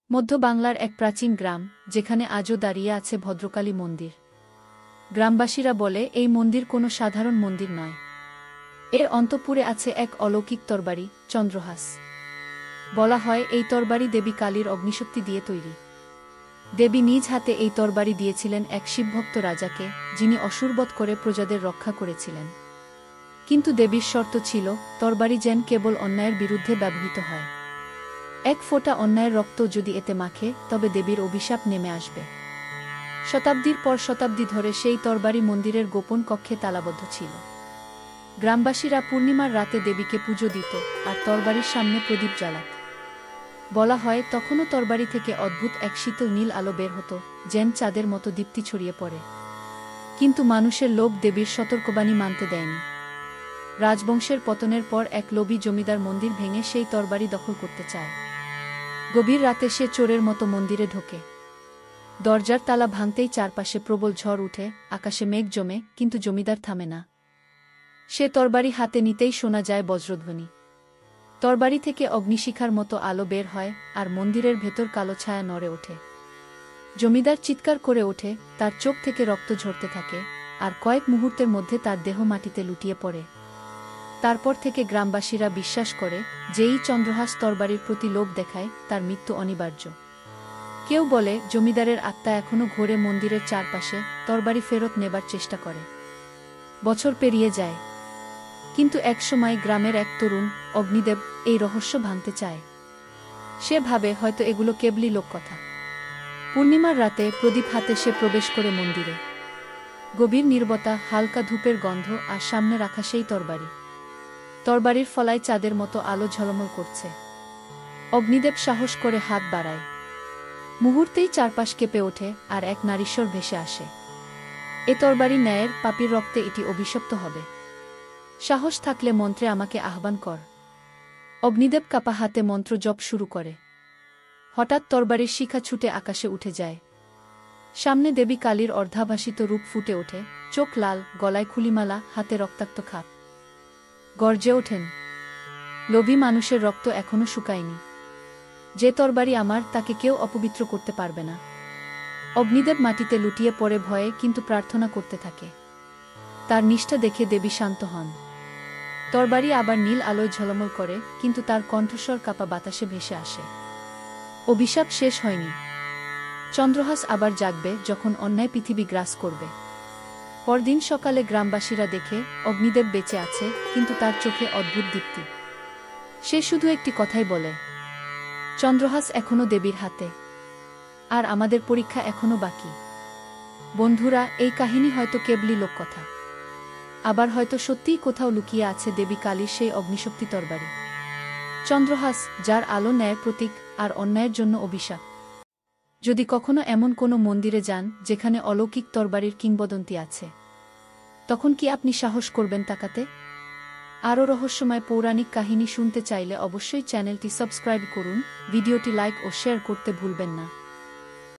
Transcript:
মধ্য বাংলার এক প্রাচীন গ্রাম, যেখানে আজও দাঁড়িয়ে আছে ভদ্রকালী মন্দির। গ্রামবাসীরা বলে এই মন্দির কোনো সাধারণ মন্দির নয়। এর অন্তঃপুরে আছে এক অলৌকিক তরবারি, চন্দ্রহাস। বলা হয় এই তরবারি দেবী কালীর অগ্নিশক্তি দিয়ে তৈরি। দেবী নিজ হাতে এই তরবারি দিয়েছিলেন এক শিবভক্ত রাজাকে, যিনি অসুরবধ করে প্রজাদের রক্ষা করেছিলেন। কিন্তু দেবীর শর্ত ছিল, তরবারি যেন কেবল অন্যায়ের বিরুদ্ধে ব্যবহৃত হয়। এক ফোঁটা অন্যায়ের রক্ত যদি এতে মাখে, তবে দেবীর অভিশাপ নেমে আসবে। শতাব্দীর পর শতাব্দী ধরে সেই তরবারি মন্দিরের গোপন কক্ষে তালাবদ্ধ ছিল। গ্রামবাসীরা পূর্ণিমার রাতে দেবীকে পুজো দিত আর তরবারির সামনে প্রদীপ জ্বালাত। বলা হয় তখনও তরবারি থেকে অদ্ভুত এক শীতল নীল আলো বের হতো, যেন চাঁদের মতো দীপ্তি ছড়িয়ে পড়ে। কিন্তু মানুষের লোভ দেবীর সতর্কবাণী মানতে দেয়নি। রাজবংশের পতনের পর এক লোভী জমিদার মন্দির ভেঙে সেই তরবারি দখল করতে চায়। গভীর রাতে সে চোরের মতো মন্দিরে ঢোকে। দরজার তালা ভাঙতেই চারপাশে প্রবল ঝড় উঠে, আকাশে মেঘ জমে, কিন্তু জমিদার থামে না। সে তরবারি হাতে নিতেই শোনা যায় বজ্রধ্বনি। তরবারি থেকে অগ্নিশিখার মতো আলো বের হয়, আর মন্দিরের ভেতর কালো ছায়া নড়ে ওঠে। জমিদার চিৎকার করে ওঠে, তার চোখ থেকে রক্ত ঝরতে থাকে, আর কয়েক মুহূর্তের মধ্যে তার দেহ মাটিতে লুটিয়ে পড়ে। তারপর থেকে গ্রামবাসীরা বিশ্বাস করে, যেই চন্দ্রহাস তরবারির প্রতি লোভ দেখায়, তার মৃত্যু অনিবার্য। কেউ বলে জমিদারের আত্মা এখনও ঘোরে মন্দিরের চারপাশে, তরবারি ফেরত নেবার চেষ্টা করে। বছর পেরিয়ে যায়, কিন্তু একসময় গ্রামের এক তরুণ, অগ্নিদেব, এই রহস্য ভাঙতে চায়। সে ভাবে হয়তো এগুলো কেবলই লোককথা। পূর্ণিমার রাতে প্রদীপ হাতে সে প্রবেশ করে মন্দিরে। গভীর নীরবতা, হালকা ধূপের গন্ধ, আর সামনে রাখা সেই তরবারি। তরবারির ফলায় চাঁদের মতো আলো ঝলমল করছে। অগ্নিদেব সাহস করে হাত বাড়ায়। মুহূর্তেই চারপাশ কেঁপে ওঠে, আর এক নারীশ্বর ভেসে আসে। এ তরবারি ন্যায়ের, পাপীর রক্তে এটি অভিশপ্ত হবে। সাহস থাকলে মন্ত্রে আমাকে আহ্বান কর। অগ্নিদেব কাপা হাতে মন্ত্র জপ শুরু করে। হঠাৎ তরবারির শিখা ছুটে আকাশে উঠে যায়। সামনে দেবী কালীর অর্ধাভাসিত রূপ ফুটে ওঠে, চোখ লাল, গলায় খুলিমালা, হাতে রক্তাক্ত খাপ। গর্জে ওঠেন, লোভী মানুষের রক্ত এখনো শুকায়নি। যে তরবারি আমার, তাকে কেউ অপবিত্র করতে পারবে না। অগ্নিদেব মাটিতে লুটিয়ে পড়ে ভয়ে, কিন্তু প্রার্থনা করতে থাকে। তার নিষ্ঠা দেখে দেবী শান্ত হন। তরবারি আবার নীল আলোয় ঝলমল করে, কিন্তু তার কণ্ঠস্বর কাপা বাতাসে ভেসে আসে। অভিশাপ শেষ হয়নি। চন্দ্রহাস আবার জাগবে যখন অন্যায় পৃথিবী গ্রাস করবে। পরদিন সকালে গ্রামবাসীরা দেখে, অগ্নিদেব বেঁচে আছে, কিন্তু তার চোখে অদ্ভুত দীপ্তি। সে শুধু একটি কথাই বলে, চন্দ্রহাস এখনো দেবীর হাতে, আর আমাদের পরীক্ষা এখনো বাকি। বন্ধুরা, এই কাহিনী হয়তো কেবলই লোককথা, আবার হয়তো সত্যিই কোথাও লুকিয়ে আছে দেবী কালীর সেই অগ্নিশক্তি তরবারি। চন্দ্রহাস, যার আলো ন্যায়ের প্রতীক, আর অন্যায়ের জন্য অভিশাপ। যদি কখনো এমন কোনো মন্দিরে যান যেখানে অলৌকিক তরবারির কিংবদন্তি আছে, তখন কি আপনি সাহস করবেন তাকাতে? আরও রহস্যময় পৌরাণিক কাহিনী শুনতে চাইলে অবশ্যই চ্যানেলটি সাবস্ক্রাইব করুন, ভিডিওটি লাইক ও শেয়ার করতে ভুলবেন না।